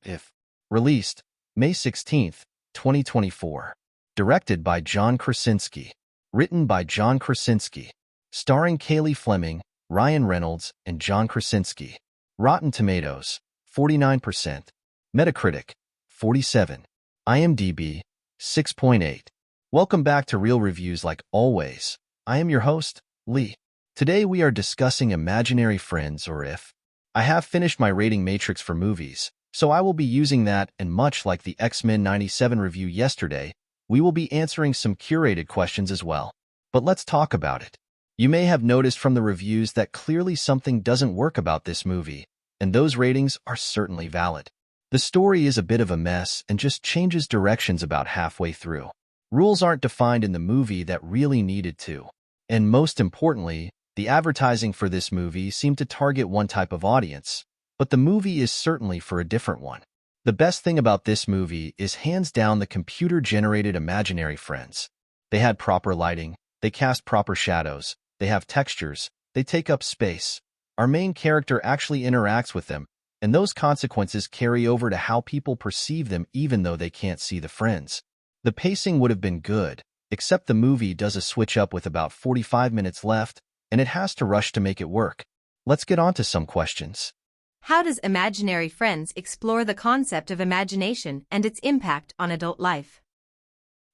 If. Released May 16, 2024. Directed by John Krasinski. Written by John Krasinski. Starring Kaylee Fleming, Ryan Reynolds, and John Krasinski. Rotten Tomatoes, 49%. Metacritic, 47. IMDb, 6.8. Welcome back to Real Reviews like always. I am your host, Lee. Today we are discussing Imaginary Friends or If. I have finished my rating matrix for movies, so I will be using that, and much like the X-Men 97 review yesterday, we will be answering some curated questions as well. But let's talk about it. You may have noticed from the reviews that clearly something doesn't work about this movie, and those ratings are certainly valid. The story is a bit of a mess and just changes directions about halfway through. Rules aren't defined in the movie that really needed to. And most importantly, the advertising for this movie seemed to target one type of audience, but the movie is certainly for a different one. The best thing about this movie is hands down the computer-generated imaginary friends. They had proper lighting, they cast proper shadows, they have textures, they take up space. Our main character actually interacts with them, and those consequences carry over to how people perceive them even though they can't see the friends. The pacing would have been good, except the movie does a switch up with about 45 minutes left, and it has to rush to make it work. Let's get on to some questions. How does Imaginary Friends explore the concept of imagination and its impact on adult life?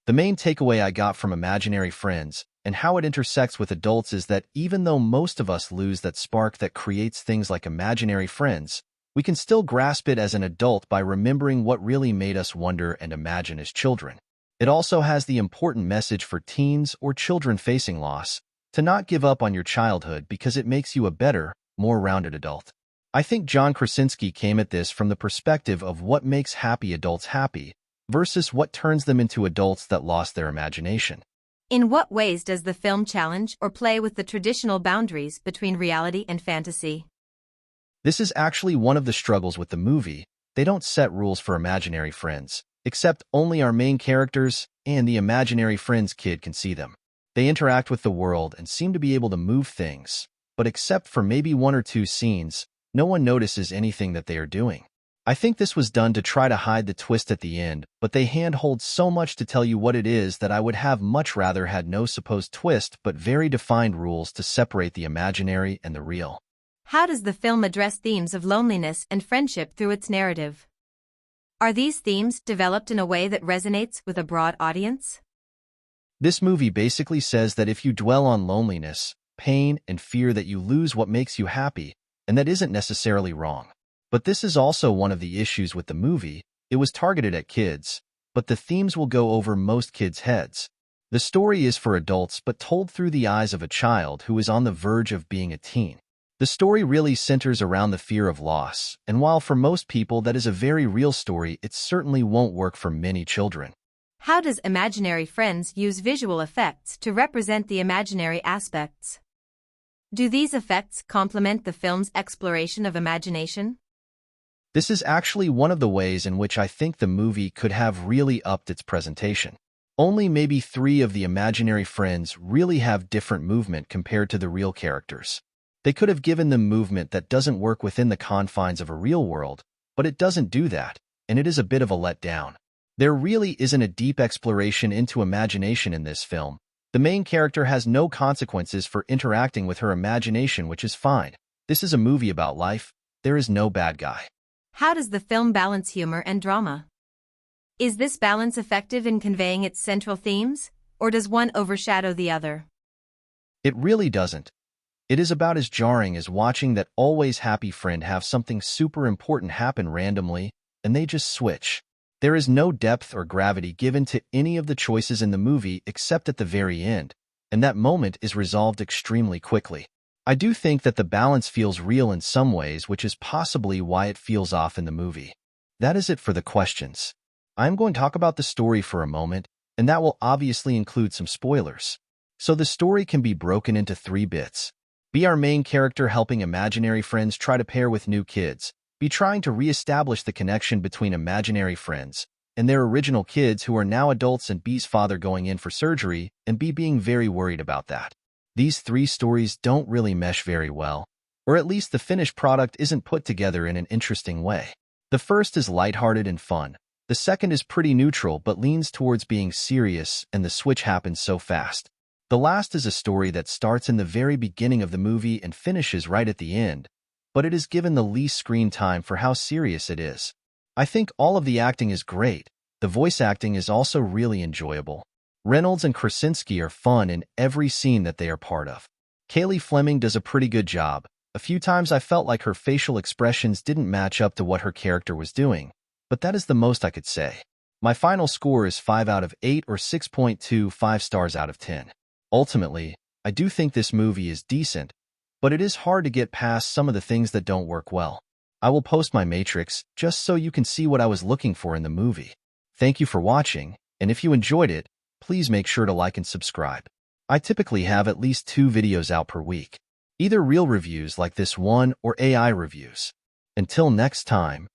The main takeaway I got from Imaginary Friends and how it intersects with adults is that even though most of us lose that spark that creates things like imaginary friends, we can still grasp it as an adult by remembering what really made us wonder and imagine as children. It also has the important message for teens or children facing loss, to not give up on your childhood because it makes you a better, more rounded adult. I think John Krasinski came at this from the perspective of what makes happy adults happy versus what turns them into adults that lost their imagination. In what ways does the film challenge or play with the traditional boundaries between reality and fantasy? This is actually one of the struggles with the movie. They don't set rules for imaginary friends, except only our main characters and the imaginary friends kid can see them. They interact with the world and seem to be able to move things, but except for maybe one or two scenes, no one notices anything that they are doing. I think this was done to try to hide the twist at the end, but they handhold so much to tell you what it is that I would have much rather had no supposed twist but very defined rules to separate the imaginary and the real. How does the film address themes of loneliness and friendship through its narrative? Are these themes developed in a way that resonates with a broad audience? This movie basically says that if you dwell on loneliness, pain, and fear that you lose what makes you happy, and that isn't necessarily wrong. But this is also one of the issues with the movie. It was targeted at kids, but the themes will go over most kids' heads. The story is for adults but told through the eyes of a child who is on the verge of being a teen. The story really centers around the fear of loss, and while for most people that is a very real story, it certainly won't work for many children. How does Imaginary Friends use visual effects to represent the imaginary aspects? Do these effects complement the film's exploration of imagination? This is actually one of the ways in which I think the movie could have really upped its presentation. Only maybe 3 of the imaginary friends really have different movement compared to the real characters. They could have given them movement that doesn't work within the confines of a real world, but it doesn't do that, and it is a bit of a letdown. There really isn't a deep exploration into imagination in this film. The main character has no consequences for interacting with her imagination, which is fine. This is a movie about life. There is no bad guy. How does the film balance humor and drama? Is this balance effective in conveying its central themes, or does one overshadow the other? It really doesn't. It is about as jarring as watching that always happy friend have something super important happen randomly, and they just switch. There is no depth or gravity given to any of the choices in the movie except at the very end, and that moment is resolved extremely quickly. I do think that the balance feels real in some ways, which is possibly why it feels off in the movie. That is it for the questions. I'm going to talk about the story for a moment, and that will obviously include some spoilers. So the story can be broken into 3 bits. Be our main character helping imaginary friends try to pair with new kids. Be trying to re-establish the connection between imaginary friends and their original kids who are now adults, and B's father going in for surgery and B being very worried about that. These 3 stories don't really mesh very well, or at least the finished product isn't put together in an interesting way. The first is lighthearted and fun. The second is pretty neutral but leans towards being serious, and the switch happens so fast. The last is a story that starts in the very beginning of the movie and finishes right at the end, but it is given the least screen time for how serious it is. I think all of the acting is great. The voice acting is also really enjoyable. Reynolds and Krasinski are fun in every scene that they are part of. Cailey Fleming does a pretty good job. A few times I felt like her facial expressions didn't match up to what her character was doing, but that is the most I could say. My final score is 5 out of 8 or 6.25 stars out of 10. Ultimately, I do think this movie is decent, but it is hard to get past some of the things that don't work well. I will post my matrix just so you can see what I was looking for in the movie. Thank you for watching, and if you enjoyed it, please make sure to like and subscribe. I typically have at least 2 videos out per week, either real reviews like this one or AI reviews. Until next time,